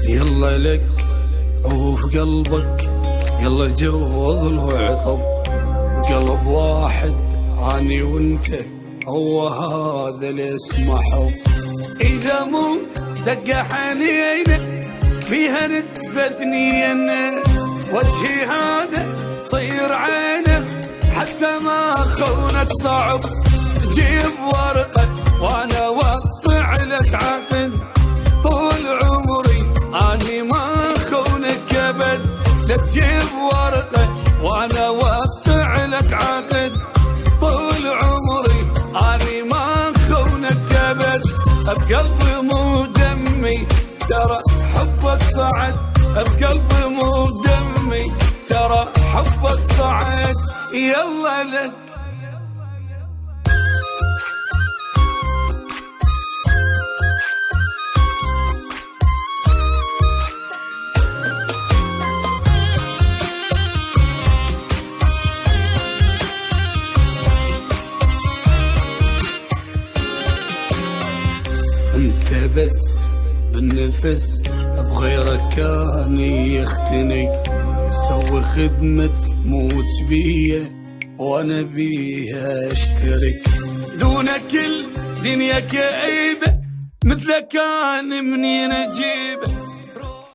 يلا لك وفي قلبك يلا جوض وعطب، قلب واحد اني وانت هو هذا اللي اسمه حب. اذا مو دق حنينه فيها نتفثنين، وجهي هذا صير عينه حتى ما خونك صعب. جيب ورقه وانا اوقع لك عقد، طول عمري اني ما خونك ابد. لا تجيب ورقه وانا اوقع لك عقد، طول عمري اني ما خونك ابد. بقلبي مو دمي ترى حبك صعد، بقلبي مو دمي ترى حبك صعد. يلا لك انت بس بالنفس بغيرك كان يختنق. سوي خدمة موت بيا وانا بيها اشترك. دونك الدنيا كئيبة مثلك كان منين اجيبه.